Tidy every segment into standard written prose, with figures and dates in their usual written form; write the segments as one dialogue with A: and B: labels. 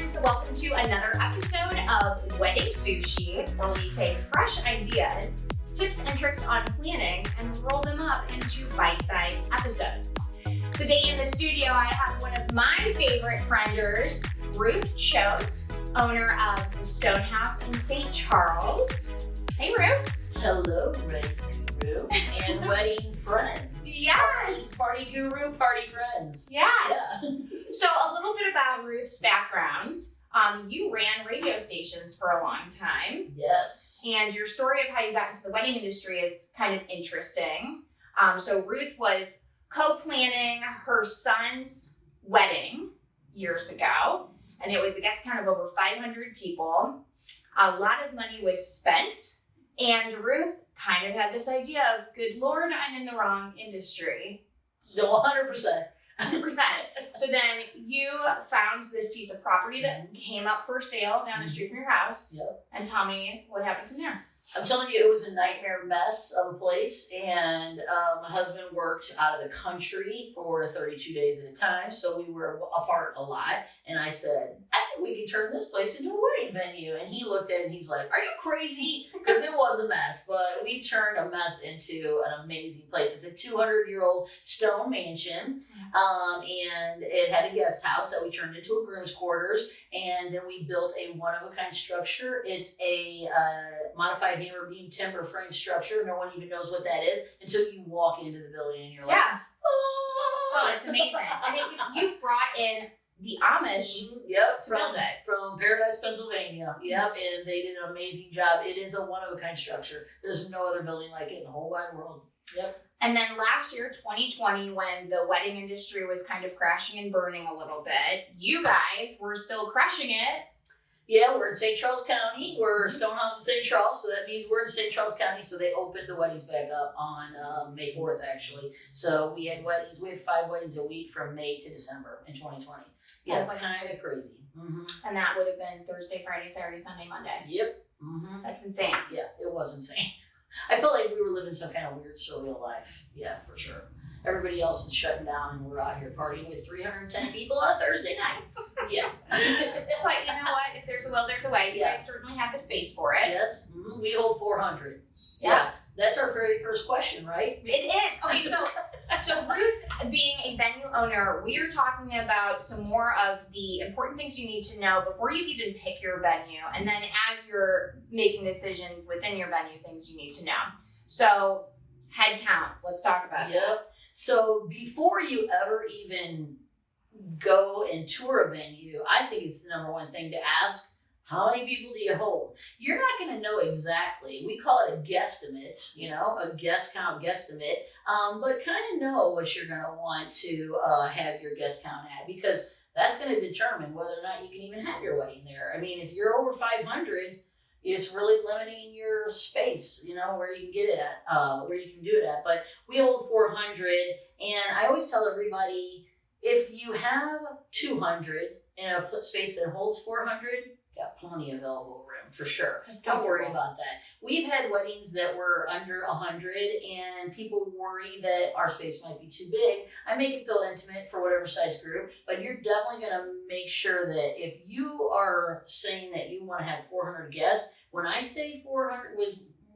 A: friends, welcome to another episode of Wedding Sushi, where we take fresh ideas, tips and tricks on planning, and roll them up into bite-sized episodes. Today in the studio, I have one of my favorite frienders, Ruth Choate, owner of the Stonehouse in St. Charles. Hey, Ruth.
B: Hello, Wedding Guru and wedding friends.
A: Yes.
B: Party Guru, party friends.
A: Yes.
B: Yeah.
A: So a little bit about Ruth's background. You ran radio stations for a long time.
B: Yes.
A: And your story of how you got into the wedding industry is kind of interesting. So Ruth was co-planning her son's wedding years ago. And it was a guest count of over 500 people. A lot of money was spent. And Ruth kind of had this idea of, good Lord, I'm in the wrong industry.
B: So 100%.
A: 100%. So then you found this piece of property that came up for sale down the street from your house.
B: Yep.
A: And tell me what happened from there.
B: I'm telling you, it was a nightmare mess of a place, and my husband worked out of the country for 32 days at a time, so we were apart a lot, and I said, I think we could turn this place into a wedding venue, and he looked at it and he's like, are you crazy? Because it was a mess, but we turned a mess into an amazing place. It's a 200-year-old stone mansion, and it had a guest house that we turned into a groom's quarters, and then we built a one-of-a-kind structure. It's a modified hammer beam timber frame structure. No one even knows what that is until you walk into the building and you're like,
A: oh, it's amazing. And it was, you brought in the Amish
B: yep,
A: to build it.
B: From Paradise, Pennsylvania. Yep, and they did an amazing job. It is a one-of-a-kind structure. There's no other building like it in the whole wide world. Yep.
A: And then last year, 2020, when the wedding industry was kind of crashing and burning a little bit, you guys were still crushing it.
B: Yeah, we're in St. Charles County. We're Stonehouse in St. Charles, so that means we're in St. Charles County. So they opened the weddings back up on May 4th, actually. So we had weddings. We had 5 weddings a week from May to December in 2020. Yeah, kind of crazy. Mm-hmm.
A: And that would have been Thursday, Friday, Saturday, Sunday, Monday.
B: Yep. Mm-hmm.
A: That's insane.
B: Yeah, it was insane. I felt like we were living some kind of weird, surreal life. Yeah, for sure. Everybody else is shutting down, and we're out here partying with 310 people on a Thursday night. Yeah.
A: But you know what? If there's a will, there's a way. You guys certainly have the space for it.
B: Yes. Mm-hmm. We hold 400. Yeah. That's our very first question, right?
A: It is. Okay, so Ruth, being a venue owner, we are talking about some more of the important things you need to know before you even pick your venue. And then as you're making decisions within your venue, things you need to know. So head count. Let's talk about that.
B: So before you ever even go and tour a venue, I think it's the number one thing to ask, how many people do you hold? You're not going to know exactly. We call it a guesstimate, a guest count guesstimate, but kind of know what you're going to want to have your guest count at, because that's going to determine whether or not you can even have your wedding there. I mean, if you're over 500, it's really limiting your space, where you can get it at, where you can do it at. But we hold 400, and I always tell everybody, if you have 200 in a space that holds 400, got plenty of elbow room for sure. Don't worry about that. We've had weddings that were under 100, and people worry that our space might be too big. I make it feel intimate for whatever size group, but you're definitely going to make sure that if you are saying that you want to have 400 guests, when I say 400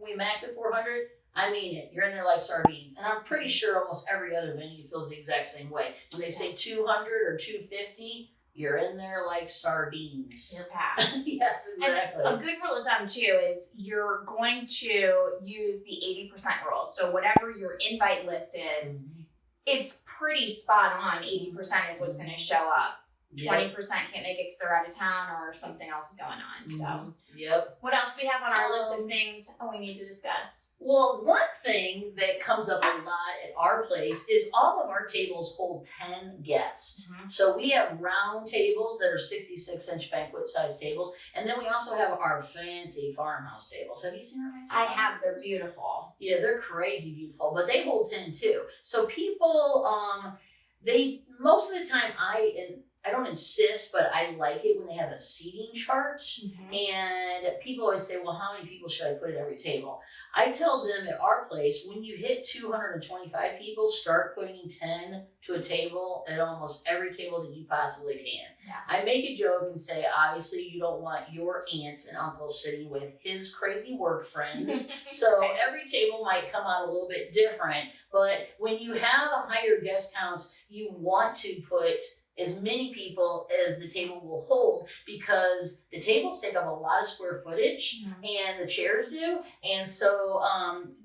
B: we max at 400, I mean it. You're in there like sardines. And I'm pretty sure almost every other venue feels the exact same way. When they say 200 or 250, you're in there like sardines.
A: You're packed.
B: Yes, exactly.
A: And a good rule of thumb, too, is you're going to use the 80% rule. So whatever your invite list is, it's pretty spot on. 80% is what's going to show up. 20% can't make it because they're out of town or something else is going on. So, what else do we have on our list of things we need to discuss?
B: Well, one thing that comes up a lot at our place is all of our tables hold 10 guests. So we have round tables that are 66-inch banquet size tables, and then we also have our fancy farmhouse tables. Have you seen our fancy?
A: I have. They're beautiful.
B: Yeah, they're crazy beautiful, but they hold 10 too. So people, most of the time don't insist, but I like it when they have a seating chart.
A: Mm-hmm.
B: And people always say, well, how many people should I put at every table? I tell them at our place, when you hit 225 people, start putting 10 to a table at almost every table that you possibly can.
A: Yeah.
B: I make a joke and say, obviously, you don't want your aunts and uncles sitting with his crazy work friends. So every table might come out a little bit different. But when you have a higher guest counts, you want to put as many people as the table will hold, because the tables take up a lot of square footage and the chairs do. And so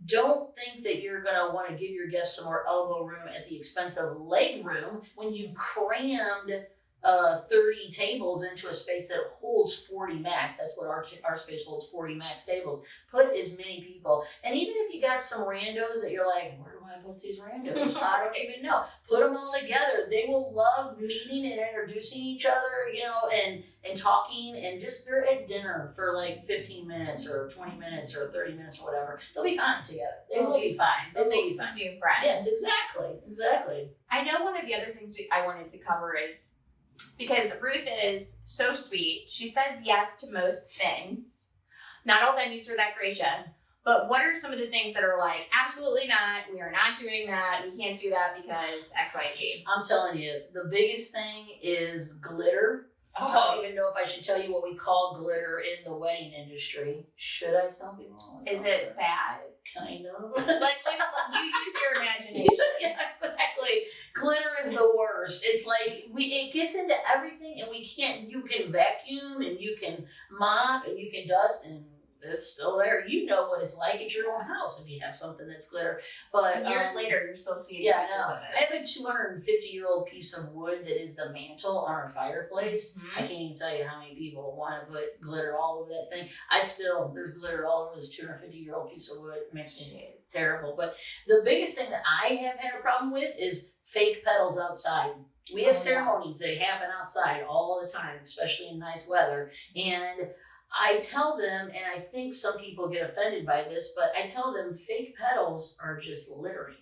B: don't think that you're going to want to give your guests some more elbow room at the expense of leg room when you've crammed 30 tables into a space that holds 40 max. That's what our space holds, 40 max tables. Put as many people. And even if you got some randos that you're like, where do I put these randos? I don't even know. Put them all together. They will love meeting and introducing each other, you know, and talking, and just they're at dinner for like 15 minutes or 20 minutes or 30 minutes or whatever. They'll be fine together. They will be fine.
A: They'll make some new friends.
B: Yes, exactly.
A: I know one of the other things I wanted to cover is, because Ruth is so sweet, she says yes to most things. Not all venues are that gracious, but what are some of the things that are like, absolutely not, we are not doing that, we can't do that because X, Y, Z? I'm
B: telling you, the biggest thing is glitter. I don't even know if I should tell you what we call glitter in the wedding industry. Should I tell people?
A: Is it bad?
B: Kind of.
A: Let's just, you use your imagination.
B: Yeah, exactly. Glitter is the worst. It's like, it gets into everything, and you can vacuum, and you can mop, and you can dust, and it's still there. You know what it's like at your own house if you have something that's glitter. But
A: years later, you're still seeing
B: yeah,
A: pieces of it.
B: I have a 250-year-old piece of wood that is the mantle on our fireplace. I can't even tell you how many people want to put glitter all over that thing. There's glitter all over this 250-year-old piece of wood. It makes me terrible. But the biggest thing that I have had a problem with is fake petals outside. We have ceremonies that happen outside all the time, especially in nice weather. And I tell them, and I think some people get offended by this, but I tell them fake petals are just littering.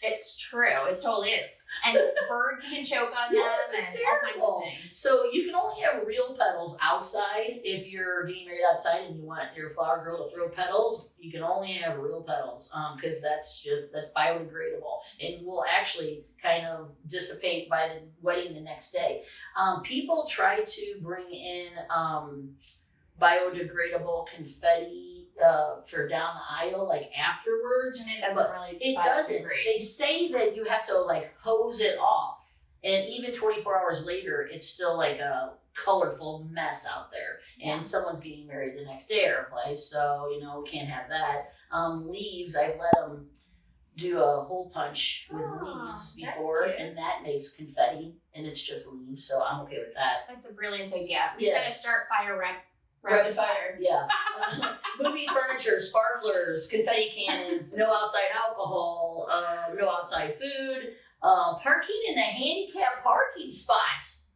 A: It's true. It totally is. And birds can choke on them and all kinds of things.
B: So you can only have real petals outside. If you're getting married outside and you want your flower girl to throw petals, you can only have real petals because that's biodegradable and will actually kind of dissipate by the wedding the next day. People try to bring in biodegradable confetti for down the aisle, like afterwards.
A: And it doesn't really.
B: It doesn't. They say that you have to like hose it off, and even 24 hours later, it's still like a colorful mess out there. And someone's getting married the next day at our place, so we can't have that. Leaves, I've let them do a hole punch with leaves before, and that makes confetti, and it's just leaves, so I'm okay with that.
A: That's a brilliant idea. We've got to start rapid fire.
B: Yeah. Moving furniture, sparklers, confetti cannons, no outside alcohol, no outside food, parking in the handicap parking spots.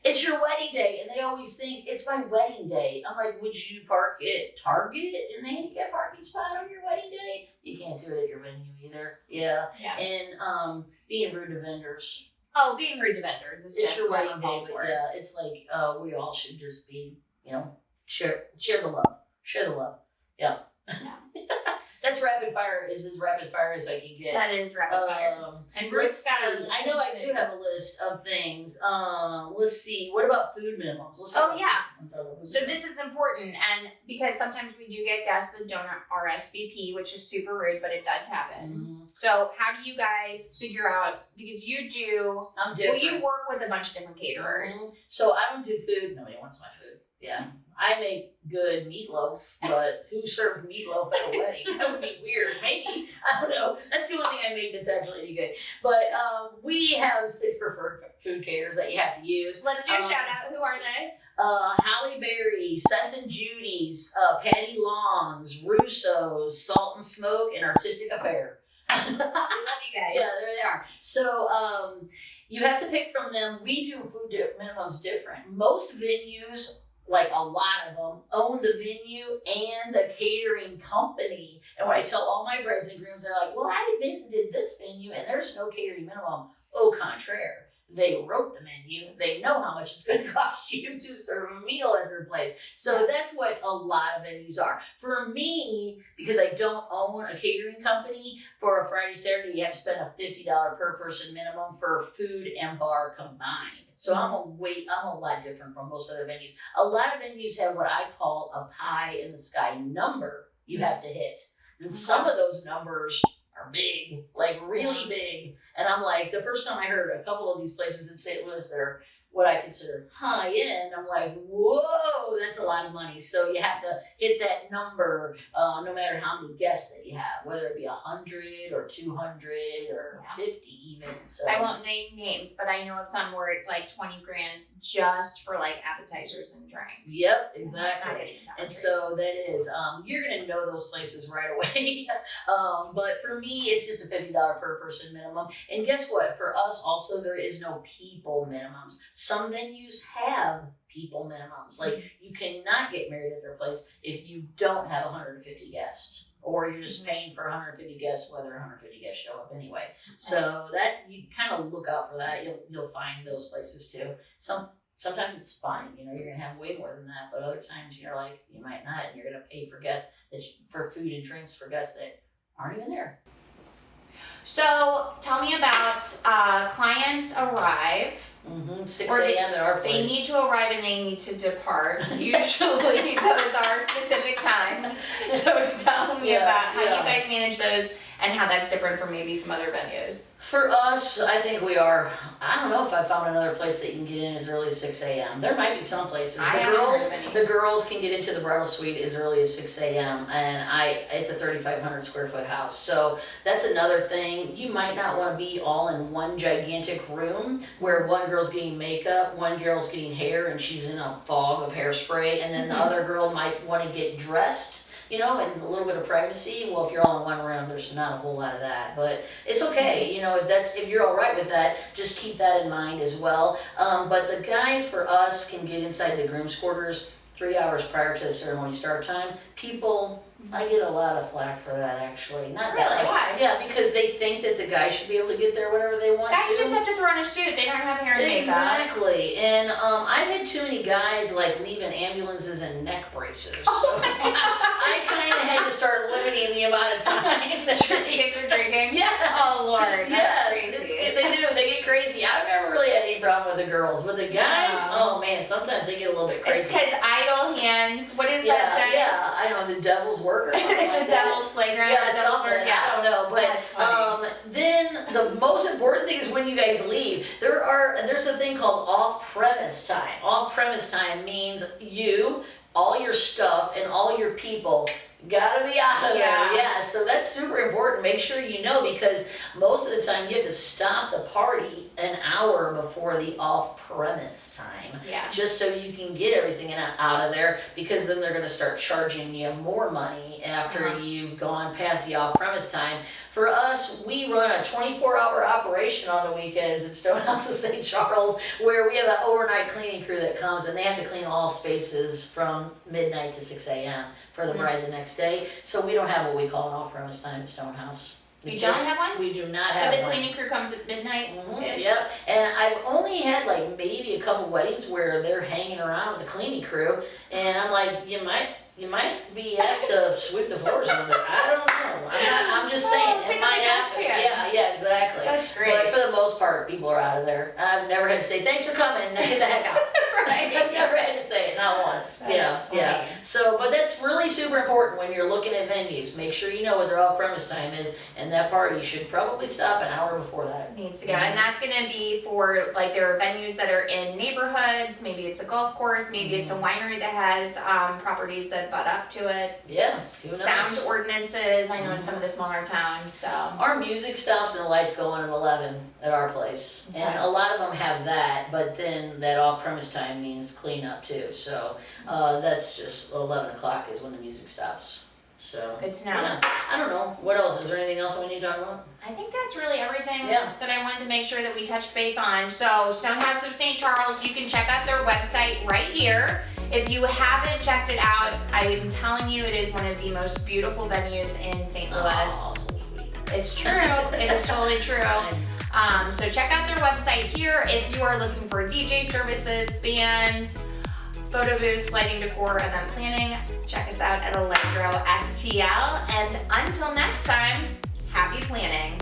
B: It's your wedding day, and they always think it's my wedding day. I'm like, would you park at Target in the handicap parking spot on your wedding day? You can't do it at your venue either. Yeah. And being rude to vendors.
A: Oh, being rude to vendors is just
B: your wedding day, but it's like we all should just be, share the love. Share the love. Yeah. That's rapid fire. Is as rapid fire as I can get.
A: That is rapid fire. And Ruth's got a list.
B: I know I do have a list of things. Let's see. What about food minimums?
A: So this is important, and because sometimes we do get guests that don't RSVP, which is super rude, but it does happen. Mm-hmm. So how do you guys figure out, because you do,
B: I'm different.
A: Well, you work with a bunch of different caterers. Mm-hmm.
B: So I don't do food. Nobody wants my food. Yeah. I make good meatloaf, but who serves meatloaf at a wedding? That would be weird. Maybe. I don't know. That's the only thing I make that's actually any good. But we have 6 preferred food caterers that you have to use.
A: Let's do a shout out. Who are they?
B: Halle Berry, Seth and Judy's, Patty Long's, Russo's, Salt and Smoke, and Artistic Affair.
A: I love you guys.
B: Yeah, there they are. So you have to pick from them. We do food minimums different. Most venues, like a lot of them, own the venue and the catering company. And when I tell all my brides and grooms, they're like, well, I visited this venue and there's no catering minimum. Au contraire. they wrote the menu. They know how much it's going to cost you to serve a meal at their place. So that's what a lot of venues are. For me, because I don't own a catering company, for a Friday, Saturday, you have to spend a $50 per person minimum for food and bar combined. So I'm a lot different from most other venues. A lot of venues have what I call a pie in the sky number you have to hit. And some of those numbers are big, like really big. And I'm like, the first time I heard a couple of these places in St. Louis, they're what I consider high end. I'm like, whoa, that's a lot of money. So you have to hit that number, no matter how many guests that you have, whether it be 100 or 200 or 50 even. So
A: I won't name names, but I know of some where it's like 20 grand just for like appetizers and drinks.
B: Yep, exactly. And so that is, you're gonna know those places right away. But for me, it's just a $50 per person minimum. And guess what? For us also, there is no people minimums. Some venues have people minimums. Like, you cannot get married at their place if you don't have 150 guests, or you're just paying for 150 guests, whether 150 guests show up anyway. So that, you kind of look out for that. You'll find those places too. Sometimes it's fine, you're gonna have way more than that, but other times you're like, you might not, and you're gonna pay for guests for food and drinks for guests that aren't even there.
A: So tell me about clients arrive.
B: 6 a.m. at our place.
A: They need to arrive and they need to depart. Usually those are specific times. So tell me about how you guys manage those and how that's different from maybe some other venues.
B: For us, I think we are, I don't know if I found another place that you can get in as early as 6 a.m. There might be some places. The girls can get into the bridal suite as early as 6 a.m. and it's a 3,500 square foot house. So that's another thing. You might not want to be all in one gigantic room where one girl's getting makeup, one girl's getting hair, and she's in a fog of hairspray, and then the other girl might want to get dressed, and a little bit of privacy. Well, if you're all in one room, there's not a whole lot of that, but it's okay. If you're all right with that, just keep that in mind as well. But the guys for us can get inside the groom's quarters 3 hours prior to the ceremony start time. I get a lot of flack for that, actually. Not
A: really?
B: That much.
A: Why?
B: Yeah, because they think that the guys should be able to get there whenever they want to.
A: Guys just have to throw on a suit. They don't have hair and makeup.
B: Exactly. And I've had too many guys leaving ambulances and neck braces. So I kind of had to start limiting the amount of time that
A: Because they're drinking?
B: Yes.
A: Oh, Lord. That's crazy.
B: They get crazy. I've never really had any problem with the girls. But the guys, oh man, sometimes they get a little bit crazy.
A: It's because idle hands. What is that saying?
B: Yeah, I know, the devil's work or something.
A: It's the devil's playground.
B: Yeah, something. I don't know. But then the most important thing is when you guys leave. There's a thing called off-premise time. Off-premise time means all your stuff, and all your people gotta be out of there. Yeah, so that's super important. Make sure you know, because most of the time you have to stop the party an hour before the off-premise time.
A: Yeah.
B: Just so you can get everything out of there, because then they're gonna start charging you more money after you've gone past the off-premise time. For us, we run a 24-hour operation on the weekends at Stonehouse of St. Charles, where we have an overnight cleaning crew that comes, and they have to clean all spaces from midnight to 6 a.m. for the bride the next day. So we don't have what we call an off-premise time at Stonehouse.
A: You don't have one?
B: We do not have
A: one.
B: one.
A: The cleaning crew comes at midnight?
B: Yep. And I've only had maybe a couple weddings where they're hanging around with the cleaning crew, and I'm like, you might be asked to sweep the floors over there. I don't know. I'm just saying. It might happen. Yeah, exactly.
A: That's great.
B: But for the most part, people are out of there. I've never had to say, thanks for coming, now get the heck out. Right? I've never had to say it, not once.
A: That's
B: Yeah. So, but that's really super important when you're looking at venues. Make sure you know what their off-premise time is, and that party should probably stop an hour before that.
A: Needs to go. And that's going to be for, there are venues that are in neighborhoods. Maybe it's a golf course. Maybe it's a winery that has properties that butt up to it.
B: Yeah, who knows?
A: Sound ordinances, I know in some of the smaller towns, so.
B: Our music stops and the lights go on at 11 at our place.
A: Okay.
B: And a lot of them have that, but then that off-premise time means cleanup too. So that's just 11 o'clock is when the music stops. So
A: good to know.
B: Yeah. I don't know. What else? Is there anything else we need to talk about?
A: I think that's really everything that I wanted to make sure that we touched base on. So Stonehouse of St. Charles, you can check out their website right here. If you haven't checked it out, I'm telling you, it is one of the most beautiful venues in St. Louis.
B: Oh, so sweet.
A: It's true. It is totally true.
B: Thanks.
A: So check out their website here if you are looking for DJ services, bands, photo booths, lighting, decor, event planning. Check us out at Allegro STL. And until next time, happy planning.